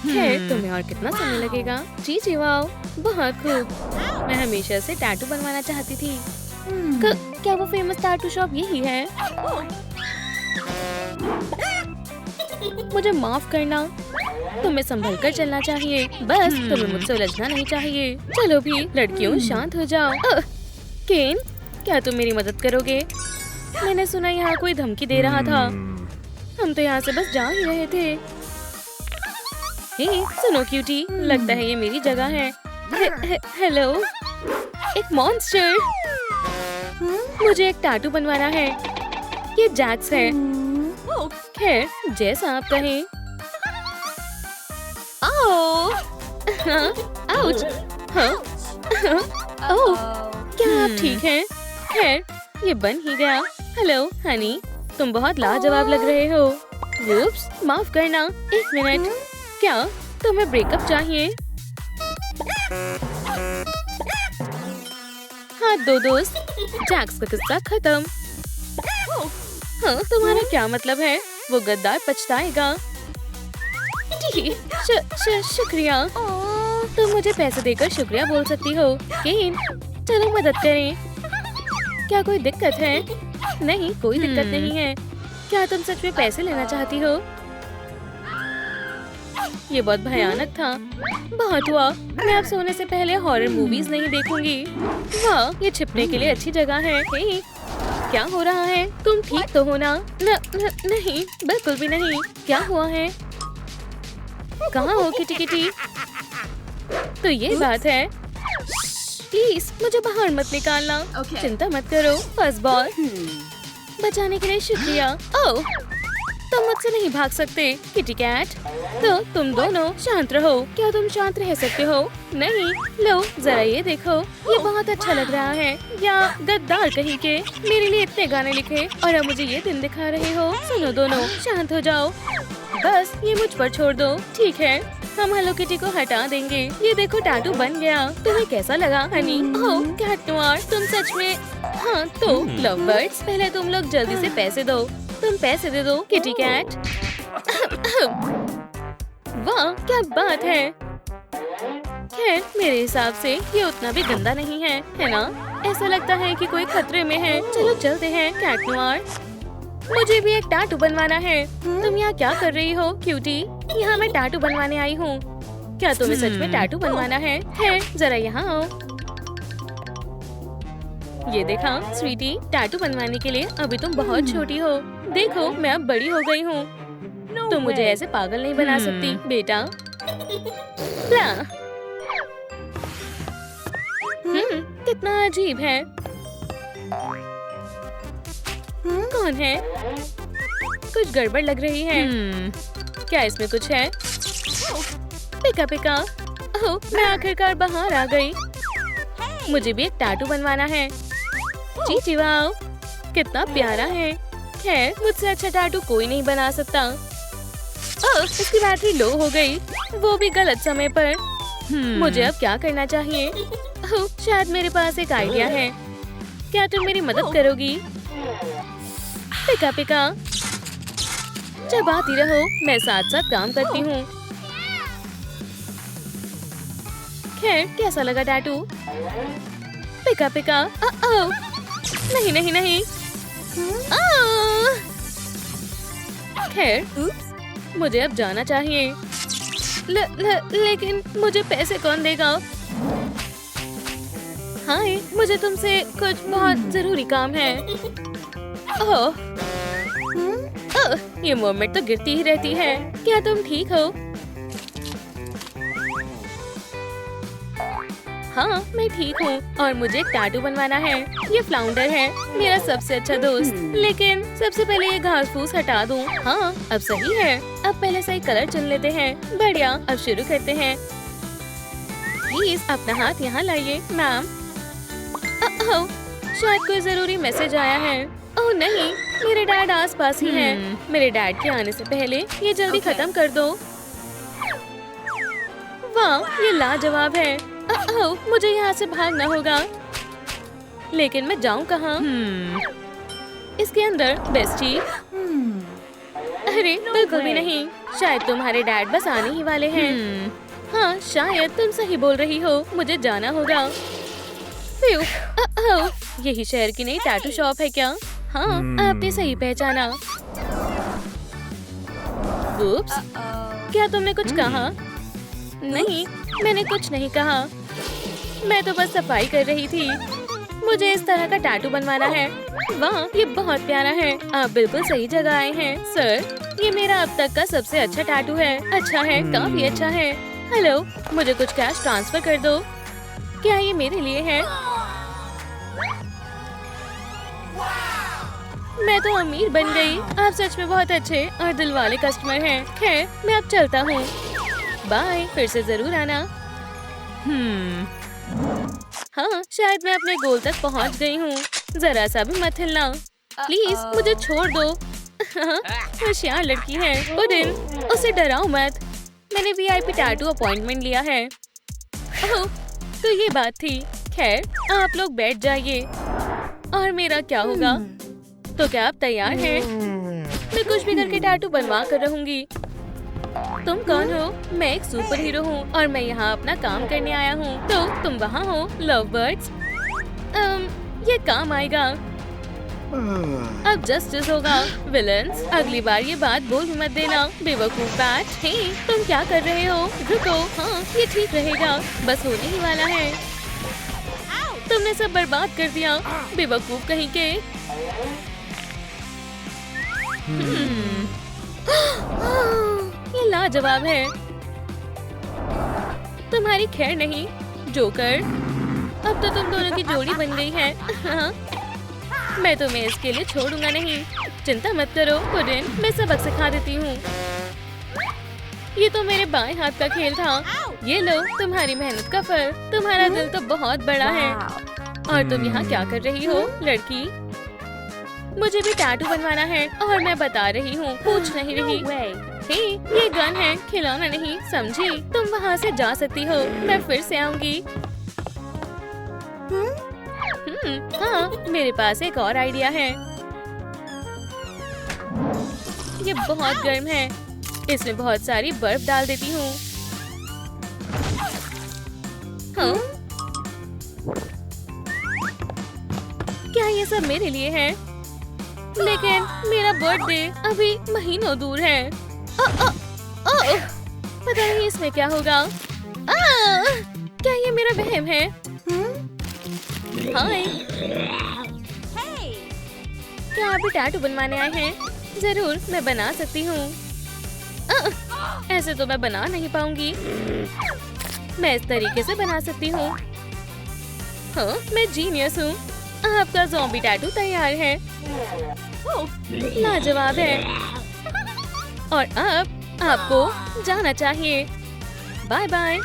खैर तुम्हें और कितना समय लगेगा? जी वाओ, बहुत खूब। मैं हमेशा से टैटू बनवाना चाहती थी। क्या वो फेमस टैटू शॉप यही है? मुझे माफ करना, तुम्हें संभल कर चलना चाहिए। बस तुम्हें मुझसे उलझना नहीं चाहिए। चलो भी लड़कियों, शांत हो जाओ। केन, क्या तुम मेरी मदद करोगे? मैंने सुना यहाँ कोई धमकी दे रहा था। हम तो यहाँ से बस जा ही रहे थे। हे, सुनो क्यूटी, लगता है ये मेरी जगह है। हेलो, एक मॉन्स्टर। मुझे एक टैटू बनवाना है। ये जैक्स है। खैर, जैसा आप कहें। आउच! हाँ? ओह, क्या आप ठीक हैं? खैर, ये बन ही गया। हेलो, हनी, तुम बहुत लाजवाब लग रहे हो। रूप्स, माफ करना, एक मिनट। क्या तुम्हें ब्रेकअप चाहिए? हाँ दो दोस्त, जैक्स का किस्सा खत्म। हाँ, तुम्हारा क्या मतलब है? वो गद्दार पछताएगा। शुक्रिया। तुम मुझे पैसे देकर शुक्रिया बोल सकती हो। केन, चलो मदद करें। क्या कोई दिक्कत है? नहीं, कोई दिक्कत नहीं है। क्या तुम सच में पैसे लेना चाहती हो? ये बहुत भयानक था। बहुत हुआ। मैं अब सोने से पहले हॉरर मूवीज नहीं देखूंगी। वाह, ये छिपने के लिए अच्छी जगह है। हे, क्या हो रहा है? तुम ठीक तो हो ना? नहीं, बिल्कुल भी नहीं। क्या हुआ है? कहाँ हो किटी किटी? तो ये बात है। प्लीज मुझे बाहर मत निकालना। चिंता मत करो। फर्स्ट बॉल बचाने के लिए शुक्रिया। ओह, तुम मुझसे नहीं भाग सकते किटी कैट। तो तुम दोनों शांत रहो। क्या तुम शांत रह सकते हो? नहीं। लो जरा ये देखो, ये बहुत अच्छा लग रहा है। या गद्दार कहीं के, मेरे लिए इतने गाने लिखे और अब मुझे ये दिन दिखा रहे हो। सुनो दोनों, शांत हो जाओ। बस ये मुझ पर छोड़ दो। ठीक है, हम हेलो किटी को हटा देंगे। ये देखो टैटू बन गया। तुम्हें कैसा लगा हनी? ओह कैट नोयर, तुम सच में। हाँ तो लव बर्ड्स, पहले तुम लोग जल्दी से पैसे दो। तुम पैसे दे दो किटी कैट। वाह क्या बात है। खैर मेरे हिसाब से ये उतना भी गंदा नहीं है ना? ऐसा लगता है कि कोई खतरे में है। चलो चलते हैं कैट नोयर। मुझे भी एक टैटू बनवाना है। तुम यहाँ क्या कर रही हो क्यूटी? यहाँ मैं टैटू बनवाने आई हूँ। क्या तुम्हें सच में टैटू बनवाना है? खैर जरा यहाँ आओ। ये देखा स्वीटी, टैटू बनवाने के लिए अभी तुम बहुत छोटी हो। देखो मैं अब बड़ी हो गई हूँ। तुम मुझे ऐसे पागल नहीं बना सकती बेटा। कितना अजीब है। कौन है? कुछ गड़बड़ लग रही है। क्या इसमें कुछ है? पिका पिका। ओह, मैं आखिरकार बाहर आ गई। मुझे भी एक टैटू बनवाना है। जी वाओ, कितना प्यारा है। खैर मुझसे अच्छा टैटू कोई नहीं बना सकता। ओह, इसकी बैटरी लो हो गई, वो भी गलत समय पर। मुझे अब क्या करना चाहिए? ओह, शायद मेरे पास एक आइडिया है। क्या तुम मेरी मदद करोगी? पिका पिका, जब आती रहो, मैं साथ साथ काम करती हूँ। खैर कैसा लगा टैटू? पिका पिका। नहीं नहीं नहीं। खैर मुझे अब जाना चाहिए। लेकिन मुझे पैसे कौन देगा? हाय, मुझे तुमसे कुछ बहुत जरूरी काम है। ओह, ये मोमेंट तो गिरती ही रहती है। क्या तुम ठीक हो? हाँ मैं ठीक हूँ और मुझे एक टैटू बनवाना है। ये फ्लाउंडर है, मेरा सबसे अच्छा दोस्त। लेकिन सबसे पहले ये घास फूस हटा दूँ। हाँ अब सही है। अब पहले सही कलर चुन लेते हैं। बढ़िया, अब शुरू करते हैं। प्लीज अपना हाथ यहाँ लाइए मैम। शायद कोई जरूरी मैसेज आया है। ओह नहीं, मेरे डैड आस पास ही हैं। मेरे डैड के आने से पहले ये जल्दी खत्म कर दो। वाह ये लाजवाब है। मुझे यहाँ से भागना होगा। लेकिन मैं जाऊँ कहाँ? इसके अंदर बेस्टी? अरे बिल्कुल भी नहीं। शायद तुम्हारे डैड बस आने ही वाले हैं। हाँ शायद तुम सही बोल रही हो, मुझे जाना होगा। यही शहर की नई टैटू शॉप है क्या? हाँ आपने सही पहचाना। उप्स, क्या तुमने कुछ कहा? नहीं मैंने कुछ नहीं कहा, मैं तो बस सफाई कर रही थी। मुझे इस तरह का टैटू बनवाना है। वाह ये बहुत प्यारा है, आप बिल्कुल सही जगह आए हैं सर। ये मेरा अब तक का सबसे अच्छा टैटू है। अच्छा है, काफी अच्छा है। हेलो, मुझे कुछ कैश ट्रांसफर कर दो। क्या ये मेरे लिए है? मैं तो अमीर बन गई। आप सच में बहुत अच्छे और दिल वाले कस्टमर हैं। खैर मैं अब चलता हूँ, बाय, फिर से जरूर आना। हाँ शायद मैं अपने गोल तक पहुँच गई हूँ। जरा सा भी मत हिलना प्लीज, मुझे छोड़ दो। होशियार लड़की है। पुडिन, उसे डराओ मत, मैंने वीआईपी टैटू अपॉइंटमेंट लिया है। ओह तो ये बात थी। खैर आप लोग बैठ जाइए। और मेरा क्या होगा? तो क्या आप तैयार हैं? मैं कुछ भी करके टैटू बनवा कर रहूंगी। तुम कौन हो? मैं एक सुपर हीरो हूँ और मैं यहाँ अपना काम करने आया हूँ। तो तुम वहाँ हो लव बर्ड्स? ये काम आएगा। अब जस्टिस होगा। विलन्स, अगली बार ये बात बोल भी मत देना। बेवकूफ बैट। हे, तुम क्या कर रहे हो? रुको। हाँ ये ठीक रहेगा, बस होने ही वाला है। तुमने सब बर्बाद कर दिया, बेवकूफ कहीं के। ये लाजवाब है। तुम्हारी खैर नहीं जोकर, अब तो तुम दोनों की जोड़ी बन गई है। मैं तुम्हें इसके लिए छोड़ूंगा नहीं, चिंता मत करो पुडिन, मैं सबक सिखा देती हूँ। ये तो मेरे बाएं हाथ का खेल था। ये लो तुम्हारी मेहनत का फल। तुम्हारा दिल तो बहुत बड़ा है। और तुम यहाँ क्या कर रही हो लड़की? मुझे भी टैटू बनवाना है और मैं बता रही हूँ, पूछ नहीं रही। हे, ये गन है, खिलौना नहीं, समझी? तुम वहाँ से जा सकती हो, मैं फिर से आऊंगी। हाँ मेरे पास एक और आइडिया है। ये बहुत गर्म है, इसमें बहुत सारी बर्फ डाल देती हूँ। हाँ? क्या ये सब मेरे लिए है? लेकिन मेरा बर्थडे अभी महीनों दूर है। पता नहीं इसमें क्या होगा। क्या ये मेरा वहम है? हाय, क्या आप भी टैटू बनवाने आए हैं? जरूर, मैं बना सकती हूँ। ऐसे तो मैं बना नहीं पाऊंगी। मैं इस तरीके से बना सकती हूँ। हाँ, मैं जीनियस हूँ। आपका ज़ॉम्बी टैटू तैयार है। लाजवाब है। और अब आपको जाना चाहिए। Bye bye.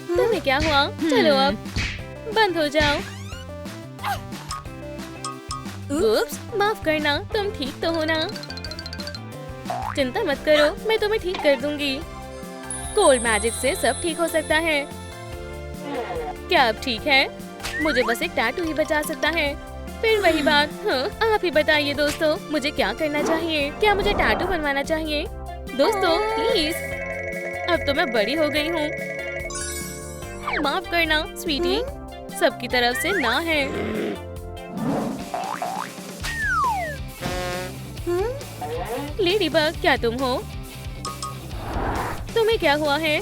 तुम्हें क्या हुआ? चलो अब बंद हो जाओ। उप्स, माफ करना, तुम ठीक तो हो ना? चिंता मत करो, मैं तुम्हें ठीक कर दूंगी। कोल्ड मैजिक से सब ठीक हो सकता है। क्या अब ठीक है? मुझे बस एक टैटू ही बचा सकता है। फिर वही बात। हाँ, आप ही बताइए दोस्तों, मुझे क्या करना चाहिए? क्या मुझे टैटू बनवाना चाहिए? दोस्तों प्लीज, अब तो मैं बड़ी हो गई हूँ। माफ करना स्वीटी, सबकी तरफ से ना है। लेडी बग, क्या तुम हो? तुम्हें क्या हुआ है?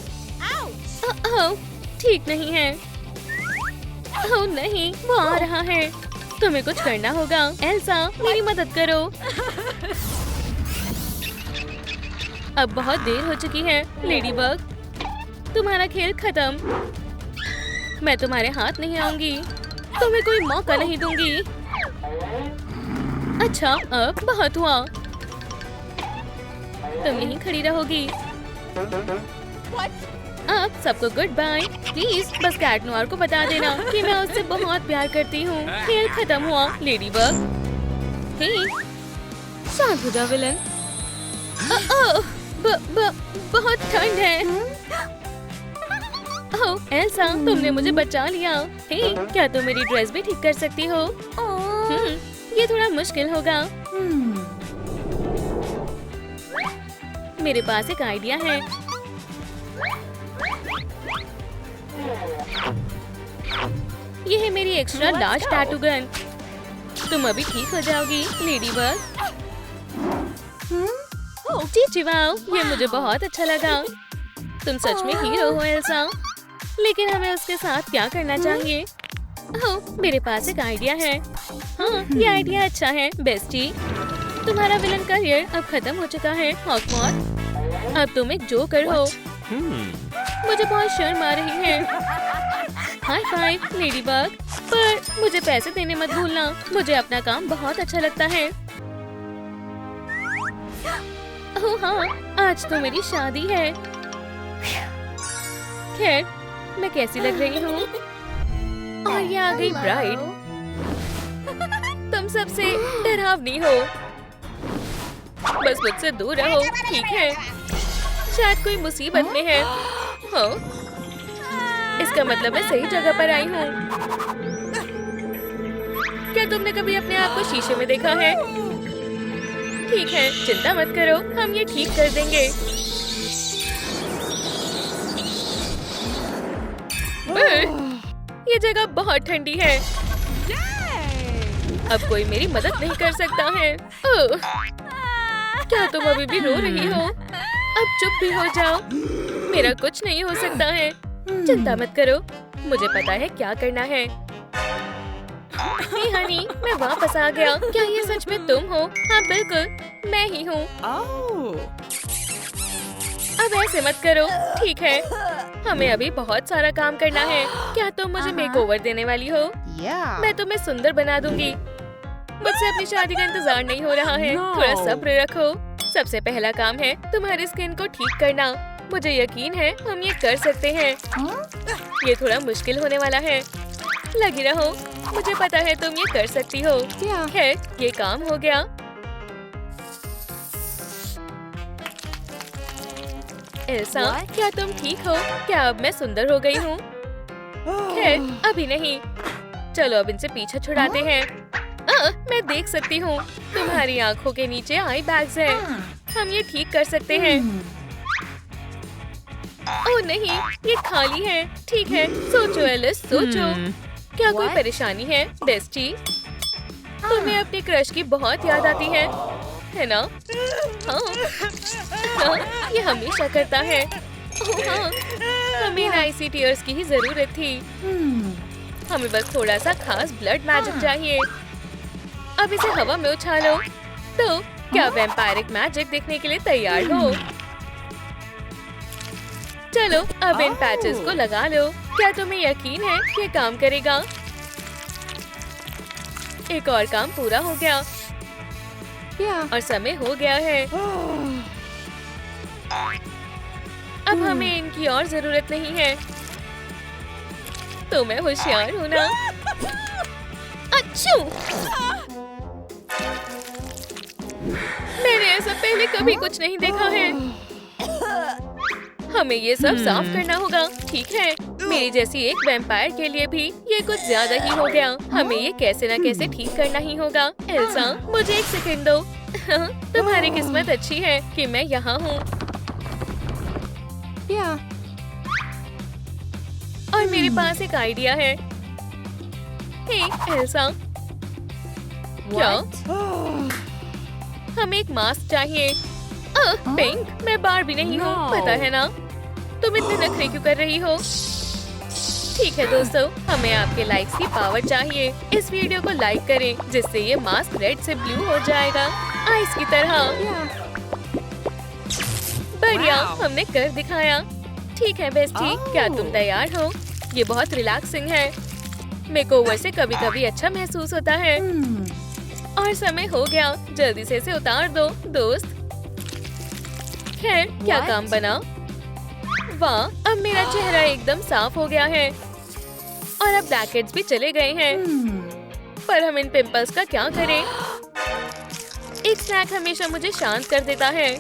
ठीक नहीं है। ओह नहीं, वो आ रहा है। तुम्हें कुछ करना होगा। एल्सा, मेरी मदद करो। अब बहुत देर हो चुकी है लेडी बग, तुम्हारा खेल खत्म। मैं तुम्हारे हाथ नहीं आऊंगी, तुम्हें कोई मौका नहीं दूंगी। अच्छा, अब बहुत हुआ। तुम यहीं खड़ी रहोगी। अब सबको गुड बाय। प्लीज बस कैट नोयर को बता देना कि मैं उससे बहुत प्यार करती हूँ। खेल खत्म हुआ लेडी बग। हे, शांत हो जा विलन। बहुत ठंड है। ओह एल्सा, तुमने मुझे बचा लिया। हे, क्या तुम मेरी ड्रेस भी ठीक कर सकती हो? ये थोड़ा मुश्किल होगा। मेरे पास एक आइडिया है। ये है मेरी एक्स्ट्रा लार्ज टैटू गन। तुम अभी ठीक हो जाओगी लेडीबग। जी वाओ, ये मुझे बहुत अच्छा लगा। तुम सच में हीरो हो एल्सा। लेकिन हमें उसके साथ क्या करना चाहिए? ओह, मेरे पास एक आइडिया है। हाँ, ये आइडिया अच्छा है बेस्टी। तुम्हारा विलन करियर अब खत्म हो चुका है हॉकमॉथ। अब तुम एक जोकर हो। मुझे बहुत शर्म आ रही है। High five ladybug. पर मुझे पैसे देने मत भूलना। मुझे अपना काम बहुत अच्छा लगता है। ओह हाँ, आज तो मेरी शादी है। खैर, मैं कैसी लग रही हूँ? और ये आ गई ब्राइड। तुम सबसे डरावनी हो। बस मुझसे दूर रहो, ठीक है? शायद कोई मुसीबत में है। हाँ, इसका मतलब मैं सही जगह पर आई हूँ। क्या तुमने कभी अपने आप को शीशे में देखा है? ठीक है, चिंता मत करो, हम ये ठीक कर देंगे। ये जगह बहुत ठंडी है। अब कोई मेरी मदद नहीं कर सकता है। क्या तुम अभी भी रो रही हो? अब चुप भी हो जाओ। मेरा कुछ नहीं हो सकता है। चिंता मत करो, मुझे पता है क्या करना है। हे हनी, मैं वापस आ गया। क्या ये सच में तुम हो? हाँ बिल्कुल, मैं ही हूँ। अब ऐसे मत करो, ठीक है? हमें अभी बहुत सारा काम करना है। क्या तुम मुझे मेकओवर देने वाली हो? मैं तुम्हें सुंदर बना दूंगी। मुझसे अपनी शादी का इंतजार नहीं हो रहा है। थोड़ा सब्र रखो। सबसे पहला काम है तुम्हारी स्किन को ठीक करना। मुझे यकीन है हम ये कर सकते हैं। ये थोड़ा मुश्किल होने वाला है। लगी रहो, मुझे पता है तुम ये कर सकती हो। खैर, ये काम हो गया। एल्सा, क्या तुम ठीक हो? क्या अब मैं सुंदर हो गई हूँ? खैर, अभी नहीं। चलो अब इनसे पीछा छुड़ाते हैं। मैं देख सकती हूँ तुम्हारी आँखों के नीचे आई बैग्स हैं। हम ये ठीक कर सकते हैं। ओह नहीं, ये खाली है। ठीक है, सोचो एलिस, सोचो। क्या कोई परेशानी है बेस्टी? तुम्हें अपने क्रश की बहुत याद आती है ना? हाँ, ये हमेशा करता है। ओह हाँ, हमें नाइसी टीयर्स की ही जरूरत थी। हमें बस थोड़ा सा खास ब्लड मैजिक चाहिए। अब इसे हवा में उछालो। तो क्या वैम्पायरिक मैजिक देखने के लिए तैयार हो? चलो अब इन पैचेस को लगा लो। क्या तुम्हें यकीन है ये काम करेगा? एक और काम पूरा हो गया और समय हो गया है। अब हमें इनकी और जरूरत नहीं है। तो मैं होशियार हूँ ना? अच्छू! मैंने ऐसा पहले कभी कुछ नहीं देखा है। हमें ये सब साफ करना होगा, ठीक है? मेरी जैसी एक वैम्पायर के लिए भी ये कुछ ज्यादा ही हो गया। हमें ये कैसे ना कैसे ठीक करना ही होगा। एल्सा, मुझे एक सेकंड दो। तुम्हारी किस्मत अच्छी है कि मैं यहाँ हूँ। और मेरे पास एक आइडिया है। हे एल्सा, क्या? हमें एक मास्क चाहिए। पिंक, मैं बार्बी नहीं हूँ, पता है ना? तुम इतने नखरे क्यों कर रही हो? ठीक है दोस्तों, हमें आपके लाइक्स की पावर चाहिए। इस वीडियो को लाइक करें जिससे ये मास्क रेड से ब्लू हो जाएगा, आइस की तरह। बढ़िया, हमने कर दिखाया। ठीक है बेस्टी, क्या तुम तैयार हो? ये बहुत रिलैक्सिंग है। मेकओवर से कभी-कभी अच्छा महसूस होता है। और समय हो गया, जल्दी से इसे उतार दो दोस्त। खैर, क्या काम बना? वाह, अब मेरा चेहरा एकदम साफ हो गया है और अब ब्लैकहेड्स भी चले गए हैं। पर हम इन पिंपल्स का क्या करें? एक स्नैक हमेशा मुझे शांत कर देता है।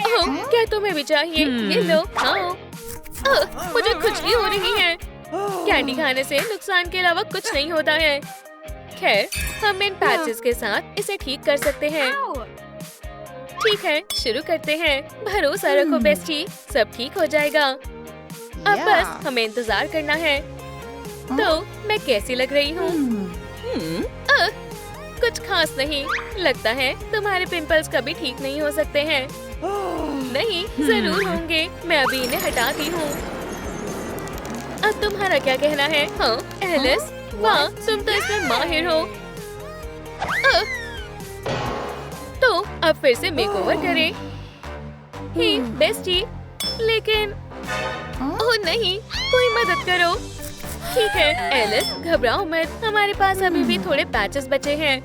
ओह, क्या तुम्हें भी चाहिए? ये लो, खाओ। मुझे खुजली हो रही है। कैंडी खाने से नुकसान के अलावा कुछ नहीं होता है। खैर, हम इन पैचेस के साथ इसे ठीक कर सकते हैं। ठीक है, शुरू करते हैं। भरोसा रखो बेस्टी, सब ठीक हो जाएगा। अब बस हमें इंतजार करना है। तो मैं कैसी लग रही हूँ? कुछ खास नहीं। लगता है तुम्हारे पिंपल्स कभी ठीक नहीं हो सकते हैं। नहीं, जरूर होंगे। मैं अभी इन्हें हटाती हूँ। अब तुम्हारा क्या कहना है? हाँ एलिस, वाह तुम तो इसमें माहिर हो। तो अब फिर से मेकओवर करें। हे बेस्टी, लेकिन ओह नहीं, कोई मदद करो। ठीक है एलिस, घबराओ मत, हमारे पास अभी भी थोड़े पैचेस बचे हैं।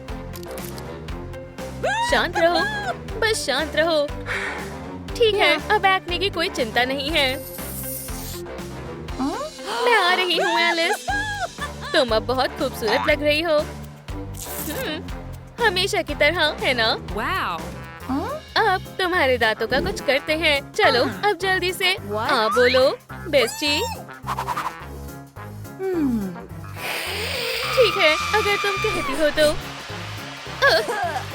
शांत रहो, बस शांत रहो। ठीक है, अब एक्ने की कोई चिंता नहीं है। मैं आ रही हूँ एलिस। तुम अब बहुत खूबसूरत लग रही हो। हमेशा की तरह, है ना? अब तुम्हारे दांतों का कुछ करते हैं। चलो अब जल्दी से बोलो बेस्टी। ठीक है, अगर तुम कहती हो तो।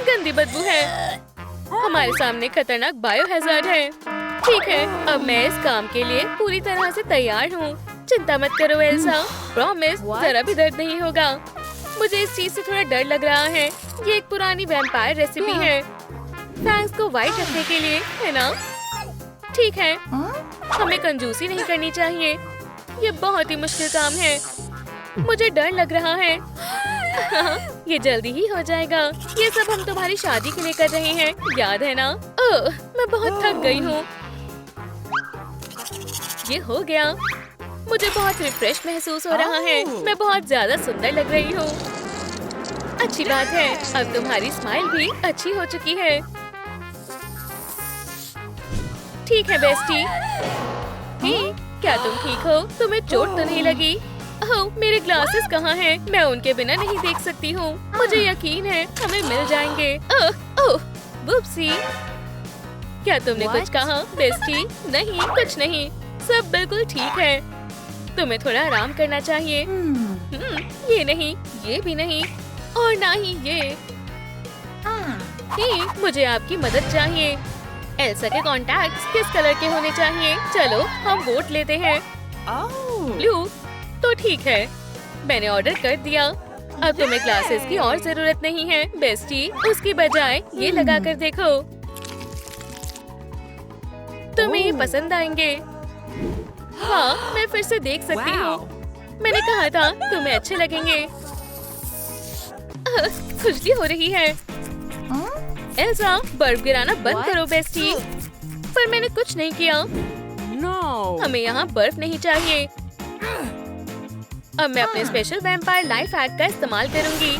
गंदी बदबू है। हमारे सामने खतरनाक बायो हैजार्ड है। ठीक है, अब मैं इस काम के लिए पूरी तरह से तैयार हूँ। चिंता मत करो एल्सा, प्रॉमिस जरा भी दर्द नहीं होगा। मुझे इस चीज से थोड़ा डर लग रहा है। ये एक पुरानी वैम्पायर रेसिपी है, फैंग्स को व्हाइट रखने के लिए, है ना? ठीक है, हमें कंजूसी नहीं करनी चाहिए। ये बहुत ही मुश्किल काम है। मुझे डर लग रहा है। ये जल्दी ही हो जाएगा। ये सब हम तुम्हारी शादी के लिए कर रहे हैं, याद है ना? मैं बहुत थक गई हूँ। ये हो गया। मुझे बहुत रिफ्रेश महसूस हो रहा है। मैं बहुत ज्यादा सुंदर लग रही हूँ। अच्छी बात है, अब तुम्हारी स्माइल भी अच्छी हो चुकी है। ठीक है बेस्टी। क्या तुम ठीक हो? तुम्हें चोट तो नहीं लगी? ओह, मेरे ग्लासेस कहाँ हैं? मैं उनके बिना नहीं देख सकती हूँ। मुझे यकीन है हमें मिल जाएंगे। ओह, वुप्सी। क्या तुमने कुछ कहा बेस्टी? नहीं, कुछ नहीं, सब बिल्कुल ठीक है। तुम्हें थोड़ा आराम करना चाहिए। ये नहीं, ये भी नहीं, और ना ही ये। मुझे आपकी मदद चाहिए। एल्सा के कॉन्टैक्ट्स किस कलर के होने चाहिए? चलो हम वोट लेते हैं। ब्लू तो ठीक है, मैंने ऑर्डर कर दिया। अब तुम्हें ग्लासेस की और जरूरत नहीं है बेस्टी, उसकी बजाय ये लगा कर देखो। तुम्हें ये पसंद आएंगे। हाँ, मैं फिर से देख सकती हूँ। मैंने कहा था तुम्हें अच्छे लगेंगे। खुजली हो रही है। एल्सा, बर्फ गिराना बंद करो बेस्टी। पर मैंने कुछ नहीं किया। हमें यहाँ बर्फ नहीं चाहिए। अब मैं अपने स्पेशल वैम्पायर लाइफ हैक का इस्तेमाल करूंगी।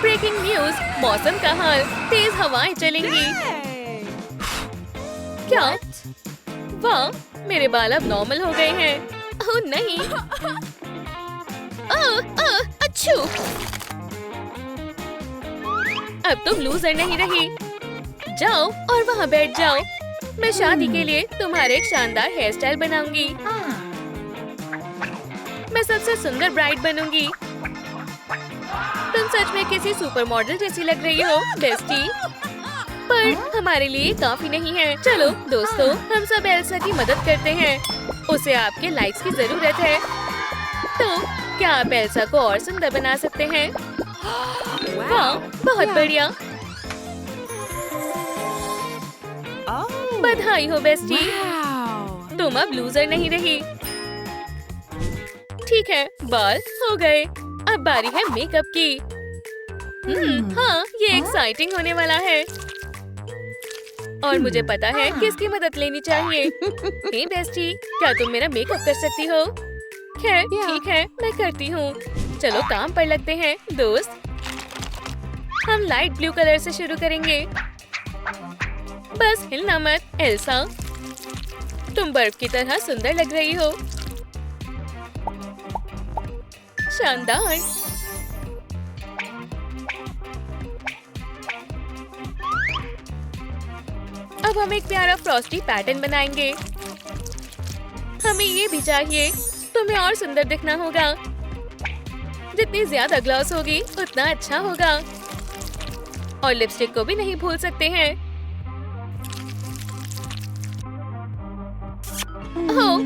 ब्रेकिंग न्यूज, मौसम का हाल, तेज हवाएं चलेंगी। क्या? वाह, मेरे बाल अब नॉर्मल हो गए हैं। ओह नहीं। अच्छू। अब तुम लूजर नहीं रही। जाओ और वहाँ बैठ जाओ। मैं शादी के लिए तुम्हारे एक शानदार हेयर स्टाइल बनाऊंगी। मैं सबसे सुंदर ब्राइड बनूंगी। तुम सच में किसी सुपर मॉडल जैसी लग रही हो बेस्टी। पर हमारे लिए काफी नहीं है। चलो दोस्तों, हम सब एल्सा की मदद करते हैं। उसे आपके लाइक्स की जरूरत है। तो क्या आप एल्सा को और सुंदर बना सकते हैं? वाह, बहुत बढ़िया। बधाई हो बेस्टी, तुम अब लूजर नहीं रही। ठीक है, बाल हो गए। अब बारी है मेकअप की। हाँ, ये एक्साइटिंग होने वाला है। और मुझे पता है किसकी मदद लेनी चाहिए। हे बेस्टी, क्या तुम मेरा मेकअप कर सकती हो? खैर ठीक है, मैं करती हूँ। चलो काम पर लगते हैं दोस्त। हम लाइट ब्लू कलर से शुरू करेंगे। बस हिलना मत एल्सा, तुम बर्फ की तरह सुंदर लग रही हो। शानदार। अब हम एक प्यारा फ्रॉस्टी पैटर्न बनाएंगे। हमें ये भी चाहिए। तुम्हें और सुंदर दिखना होगा। जितनी ज्यादा ग्लॉस होगी उतना अच्छा होगा। और लिपस्टिक को भी नहीं भूल सकते हैं। हो,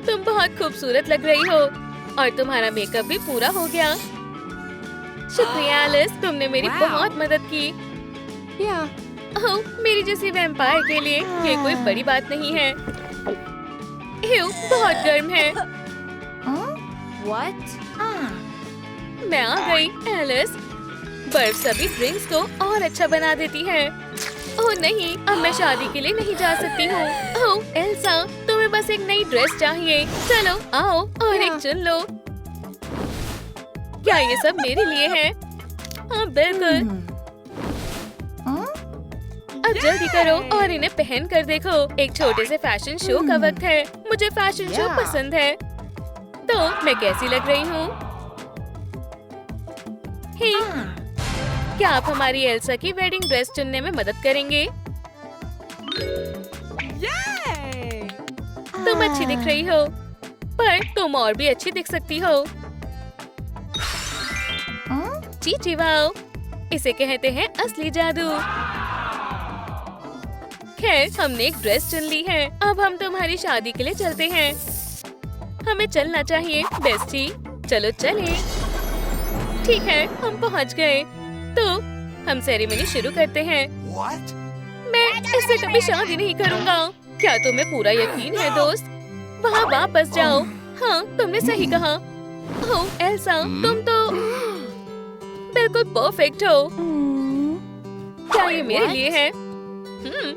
तुम बहुत खूबसूरत लग रही हो और तुम्हारा मेकअप भी पूरा हो गया। शुक्रिया एलिस, तुमने मेरी बहुत मदद की। ओह, मेरी जैसी वैम्पायर के लिए ये कोई बड़ी बात नहीं है। बहुत गर्म है। मैं आ गई एलिस। बर्फ सभी ड्रिंक्स को और अच्छा बना देती है। ओह नहीं, अब मैं शादी के लिए नहीं जा सकती हूँ। ओह एल्सा, तुम्हें बस एक नई ड्रेस चाहिए। चलो आओ और एक चुन लो। क्या ये सब मेरे लिए है? हाँ बिल्कुल। अब जल्दी करो और इन्हें पहन कर देखो। एक छोटे से फैशन शो का वक्त है। मुझे फैशन शो पसंद है। तो मैं कैसी लग रही हूँ? हे, क्या आप हमारी एल्सा की वेडिंग ड्रेस चुनने में मदद करेंगे? तुम अच्छी दिख रही हो, पर तुम और भी अच्छी दिख सकती हो। चीची वाओ, इसे कहते हैं असली जादू। खैर, हमने एक ड्रेस चुन ली है। अब हम तुम्हारी शादी के लिए चलते हैं। हमें चलना चाहिए बेस्टी। चलो चलें। ठीक है, हम पहुंच गए। तो हम सेरेमनी शुरू करते हैं। मैं इससे कभी शादी नहीं करूंगा। क्या तुम्हें पूरा यकीन है दोस्त? वहाँ वापस जाओ। हाँ, तुमने सही कहा। ओह एल्सा, तुम तो बिल्कुल परफेक्ट हो। क्या ये मेरे लिए है?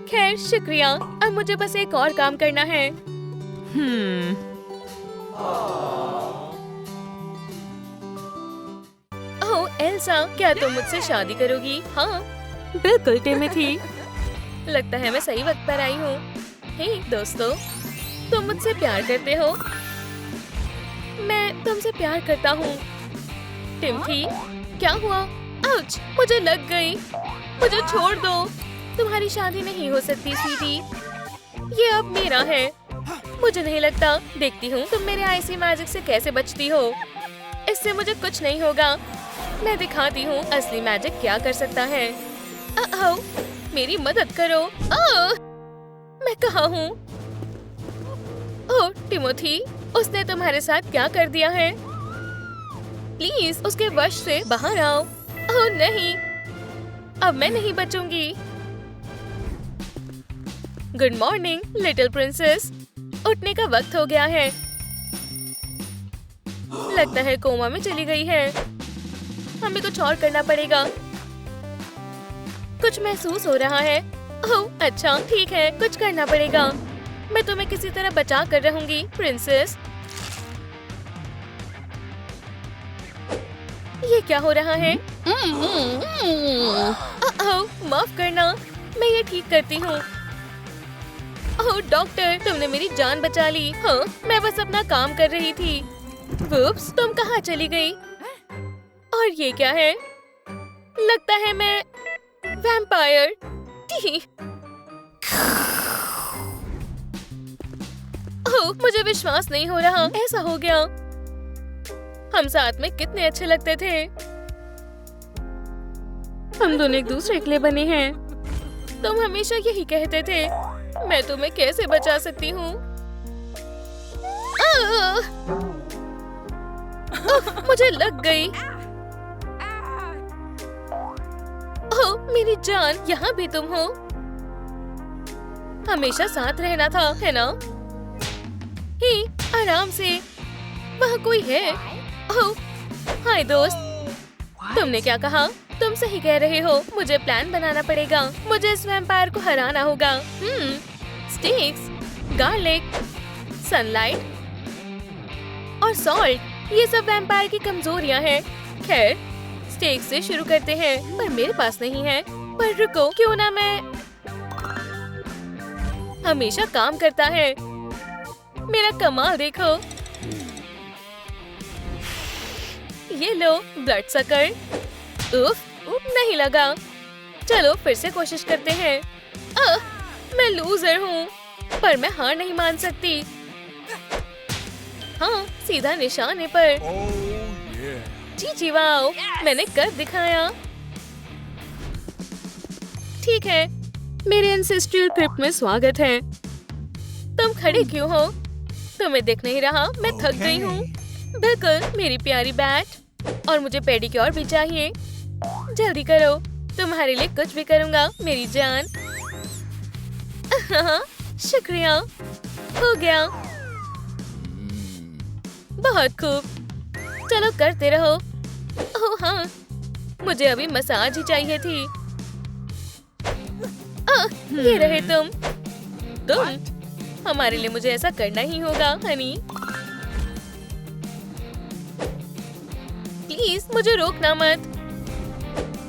खैर शुक्रिया। अब मुझे बस एक और काम करना है। ओह एल्सा, क्या तुम मुझसे शादी करोगी? हाँ बिल्कुल टिमोथी। लगता है मैं सही वक्त पर आई हूँ। हे दोस्तों, तुम मुझसे प्यार करते हो? मैं तुमसे प्यार करता हूँ। टिमोथी, क्या हुआ? आउच, मुझे लग गई। मुझे छोड़ दो। तुम्हारी शादी नहीं हो सकती स्वीटी। ये अब मेरा है। मुझे नहीं लगता। देखती हूँ तुम मेरे आइसी मैजिक से कैसे बचती हो। इससे मुझे कुछ नहीं होगा। मैं दिखाती हूँ असली मैजिक क्या कर सकता है। मेरी मदद करो। मैं कहाँ हूँ? ओह टिमोथी, उसने तुम्हारे साथ क्या कर दिया है? प्लीज उसके वश से बाहर आओ। ओह नहीं, अब मैं नहीं बचूंगी। Good morning little princess. उठने का वक्त हो गया है। लगता है कोमा में चली गई है। हमें कुछ और करना पड़ेगा। कुछ महसूस हो रहा है। ओह अच्छा, ठीक है, कुछ करना पड़ेगा। मैं तुम्हें किसी तरह बचा कर रहूंगी प्रिंसेस। ये क्या हो रहा है? माफ करना, मैं ये ठीक करती हूँ। ओह डॉक्टर, तुमने मेरी जान बचा ली। हाँ, मैं बस अपना काम कर रही थी। वुप्स, तुम कहाँ चली गई? और ये क्या है? लगता है मैं वैम्पायर। ओह, मुझे विश्वास नहीं हो रहा। ऐसा हो गया। हम साथ में कितने अच्छे लगते थे। हम दोनों एक दूसरे के लिए बने हैं। तुम हमेशा यही कहते थे। मैं तुम्हें कैसे बचा सकती हूँ? मुझे लग गई। ओह मेरी जान, यहाँ भी तुम हो। हमेशा साथ रहना था, है ना? हे, आराम से। वहाँ कोई है। ओह, हाय दोस्त। तुमने क्या कहा? तुम सही कह रहे हो। मुझे प्लान बनाना पड़ेगा। मुझे इस वैम्पायर को हराना होगा। स्टिक्स, गार्लिक, सनलाइट और सॉल्ट, ये सब वैम्पायर की कमजोरियां हैं। खैर, स्टिक्स से शुरू करते हैं, पर मेरे पास नहीं है। पर रुको, क्यों ना मैं हमेशा काम करता है। मेरा कमाल देखो। ये लो ब्लड सकर। उफ, नहीं लगा। चलो फिर से कोशिश करते हैं। मैं लूजर हूँ, पर मैं हार नहीं मान सकती। हाँ, सीधा निशाने पर। जी वाओ, मैंने कर दिखाया। ठीक है, मेरे एंसेस्ट्रियल क्रिप्ट में स्वागत है। तुम खड़े क्यों हो? तुम्हें दिख नहीं रहा? मैं थक गई हूँ। बिल्कुल मेरी प्यारी बैट। और मुझे पेडिक्योर भी चाहिए। जल्दी करो, तुम्हारे लिए कुछ भी करूँगा मेरी जान। शुक्रिया, हो गया। बहुत खूब, चलो करते रहो। ओह हाँ, मुझे अभी मसाज ही चाहिए थी। ये रहे तुम। हमारे लिए मुझे ऐसा करना ही होगा हनी। प्लीज मुझे रोकना मत।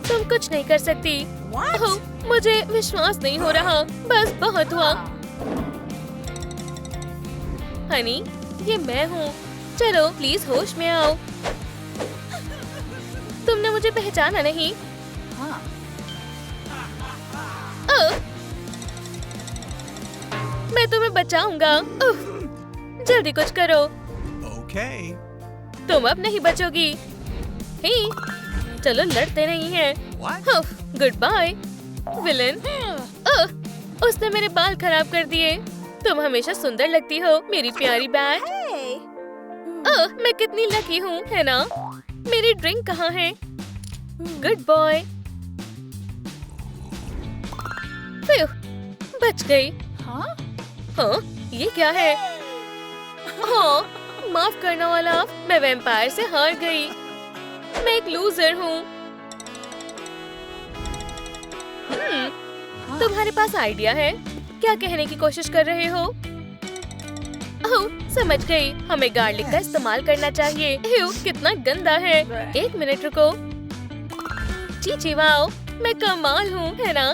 तुम कुछ नहीं कर सकती। ओह, मुझे विश्वास नहीं हो रहा। बस बहुत हुआ। हनी, ये मैं हूँ। चलो प्लीज होश में आओ। तुमने मुझे पहचाना नहीं? हाँ। मैं तुम्हें बचाऊंगा। जल्दी कुछ करो। Okay. तुम अब नहीं बचोगी। हे, चलो लड़ते नहीं हैं। What? Goodbye villain. उसने मेरे बाल खराब कर दिए। तुम हमेशा सुंदर लगती हो मेरी प्यारी बैट। मैं कितनी लकी हूँ, है ना? मेरी ड्रिंक कहाँ है? Good boy. बच गई। हाँ? हाँ, ये क्या है? हाँ, माफ करना वाला, मैं वैम्पायर से हार गई। मैं एक लूजर हूँ। तुम्हारे पास आइडिया है? क्या कहने की कोशिश कर रहे हो? ओह, समझ गई। हमें गार्लिक का इस्तेमाल करना चाहिए। कितना गंदा है। एक मिनट रुको। चीची वाओ, मैं कमाल हूँ, है ना?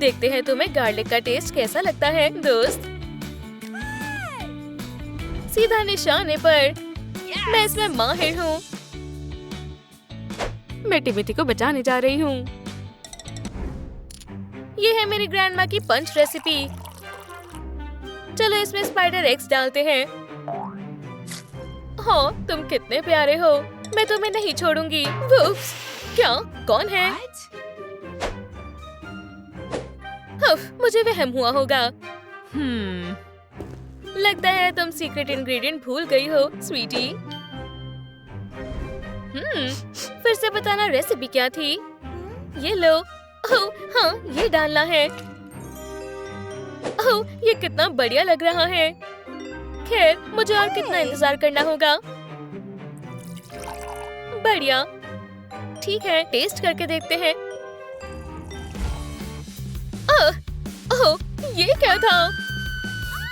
देखते हैं तुम्हें गार्लिक का टेस्ट कैसा लगता है दोस्त। सीधा निशाने पर। मैं इसमें माहिर हूँ। मैं टिमोथी को बचाने जा रही हूँ। ये है मेरी ग्रैंडमा की पंच रेसिपी। चलो इसमें स्पाइडर एग्स डालते हैं। हाँ, तुम कितने प्यारे हो। मैं तुम्हें नहीं छोड़ूंगी। वुप्स, क्या? कौन है? मुझे वहम हुआ होगा। लगता है तुम सीक्रेट इंग्रेडिएंट भूल गई हो स्वीटी। फिर से बताना रेसिपी क्या थी? ये लो। ओह हाँ, ये डालना है। ओह, ये कितना बढ़िया लग रहा है। खैर, मुझे और कितना इंतजार करना होगा। बढ़िया, ठीक है, टेस्ट करके देखते हैं। ओह, ये क्या था?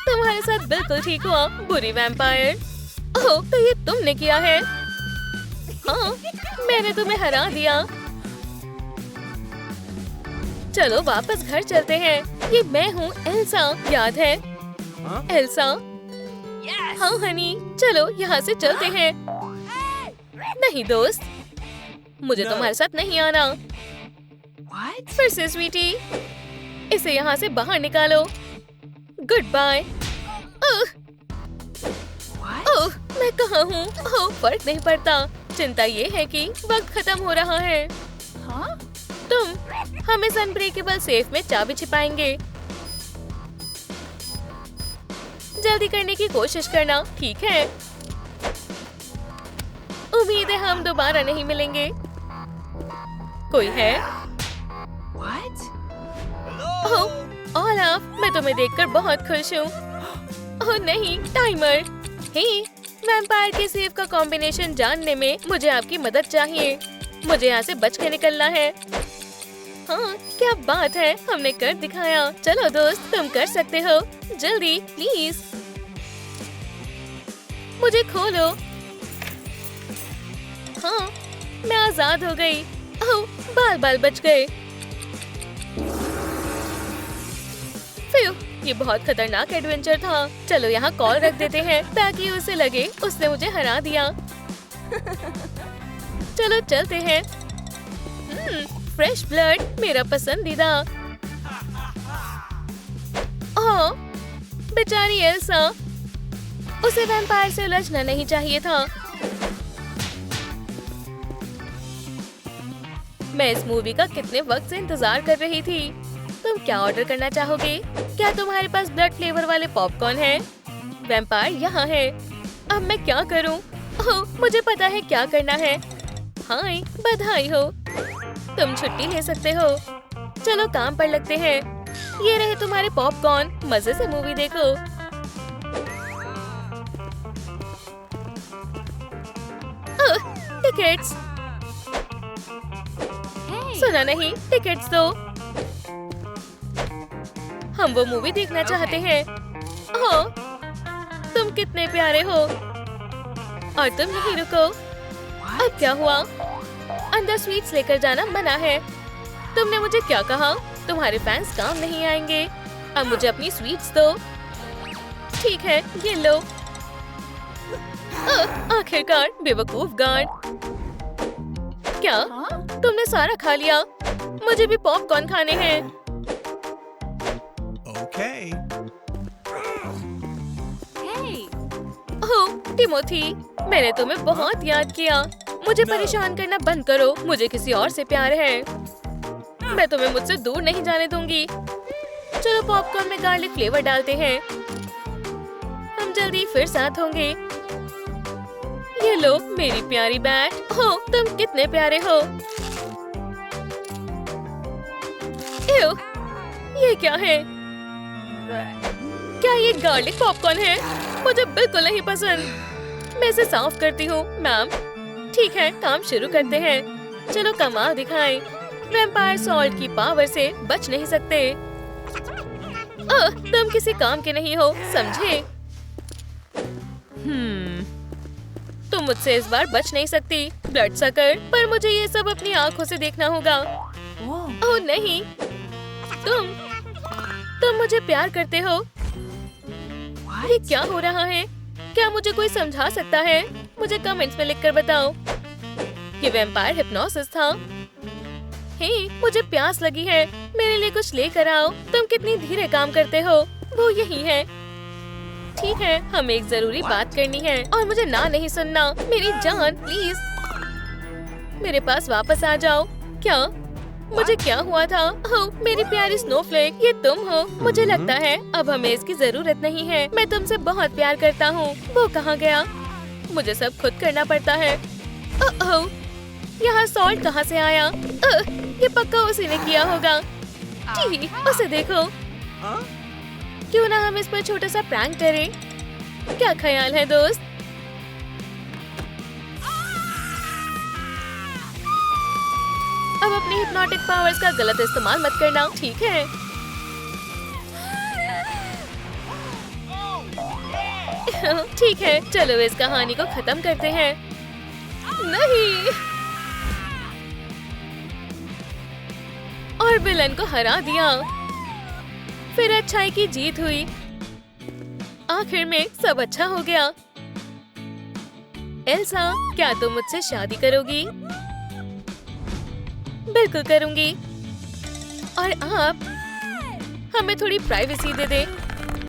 तुम्हारे साथ बिल्कुल ठीक हुआ, बुरी वैम्पायर। ओह, तो ये तुमने किया है? हाँ, मैंने तुम्हें हरा दिया। चलो वापस घर चलते हैं। ये मैं हूँ एल्सा, याद है? एल्सा? हाँ हनी, चलो यहाँ से चलते हैं। नहीं दोस्त, मुझे तुम्हारे साथ नहीं आना। फिर से स्वीटी, इसे यहाँ से बाहर निकालो। Good bye. ओह, मैं कहाँ हूँ? ओह, फर्क नहीं पड़ता। चिंता ये है कि वक्त खत्म हो रहा है। हाँ? हम इस अनब्रेकेबल सेफ में चाबी छिपाएंगे। जल्दी करने की कोशिश करना, ठीक है? उम्मीद है हम दोबारा नहीं मिलेंगे। कोई है? ओह, ओलाफ, मैं तुम्हें देखकर बहुत खुश हूँ। ओह नहीं, टाइमर। हे, वैम्पायर के सेफ का कॉम्बिनेशन जानने में मुझे आपकी मदद चाहिए। मुझे यहाँ से बच के निकलना है। हाँ, क्या बात है, हमने कर दिखाया। चलो दोस्त, तुम कर सकते हो। जल्दी प्लीज, मुझे खोलो। हाँ, मैं आजाद हो गई। ओह, बाल बाल बच गए। फिर ये बहुत खतरनाक एडवेंचर था। चलो यहाँ कॉल रख देते हैं ताकि उसे लगे उसने मुझे हरा दिया। चलो चलते हैं। फ्रेश ब्लड, मेरा पसंदीदा। ओह, बेचारी एल्सा, उसे वैम्पायर से उलझना नहीं चाहिए था। मैं इस मूवी का कितने वक्त से इंतजार कर रही थी। तुम क्या ऑर्डर करना चाहोगे? क्या तुम्हारे पास ब्लड फ्लेवर वाले पॉपकॉर्न है? वैम्पायर यहाँ है। अब मैं क्या करूँ? ओह, मुझे पता है क्या करना है। हाय, बधाई हो, तुम छुट्टी ले सकते हो। चलो काम पर लगते हैं। ये रहे तुम्हारे पॉपकॉर्न, मजे से मूवी देखो। टिकट्स। सुना नहीं, टिकट्स दो। हम वो मूवी देखना चाहते हैं। ओह, तुम कितने प्यारे हो। और तुम यहीं रुको। अब क्या हुआ? अंदर स्वीट्स लेकर जाना मना है। तुमने मुझे क्या कहा? तुम्हारे फैंस काम नहीं आएंगे। अब मुझे अपनी स्वीट्स दो। ठीक है, ये लो। आखिरकार, बेवकूफ गार्ड। क्या तुमने सारा खा लिया? मुझे भी पॉपकॉर्न खाने हैं। Okay. ओह, टिमोथी, मैंने तुम्हें बहुत याद किया। मुझे परेशान करना बंद करो। मुझे किसी और से प्यार है। मैं तुम्हें मुझसे दूर नहीं जाने दूंगी। चलो पॉपकॉर्न में गार्लिक फ्लेवर डालते हैं। हम जल्दी फिर साथ होंगे। ये लो मेरी प्यारी बैट। हो, तुम कितने प्यारे हो। एव, ये क्या है? क्या ये गार्लिक पॉपकॉर्न है? मुझे बिल्कुल नहीं पसंद। मैं इसे साफ करती हूँ, मैम। ठीक है, काम शुरू करते हैं। चलो कमाल दिखाएं। वैम्पायर सॉल्ट की पावर से बच नहीं सकते। तुम किसी काम के नहीं हो, समझे? तुम मुझसे इस बार बच नहीं सकती, ब्लड सकर। पर मुझे ये सब अपनी आंखों से देखना होगा। ओह नहीं, तुम मुझे प्यार करते हो। ये क्या हो रहा है? क्या मुझे कोई समझा सकता है? मुझे कमेंट्स में लिखकर बताओ। ये वैम्पायर हिप्नोसिस था। हे, मुझे प्यास लगी है। मेरे लिए कुछ लेकर आओ। तुम कितनी धीरे काम करते हो। वो यही है। ठीक है, हमें एक जरूरी बात करनी है और मुझे ना नहीं सुनना। मेरी जान, प्लीज मेरे पास वापस आ जाओ। क्या? मुझे क्या हुआ था? ओह, मेरी प्यारी स्नोफ्लेक, ये तुम हो। मुझे लगता है अब हमें इसकी जरूरत नहीं है। मैं तुमसे बहुत प्यार करता हूँ। वो कहाँ गया? मुझे सब खुद करना पड़ता है। ओह, यहाँ सॉल्ट कहाँ से आया? ये पक्का उसी ने किया होगा। जी, उसे देखो। क्यों ना हम इस पर छोटा सा प्रैंक करें? क्या ख्याल है दोस्त? अब अपने हिप्नोटिक पावर्स का गलत इस्तेमाल मत करना, ठीक है? ठीक है, चलो इस कहानी को खत्म करते हैं। नहीं, और विलन को हरा दिया। फिर अच्छाई की जीत हुई। आखिर में सब अच्छा हो गया। एल्सा, क्या तुम मुझसे शादी करोगी? बिल्कुल करूंगी। और आप हमें थोड़ी प्राइवेसी दे दें।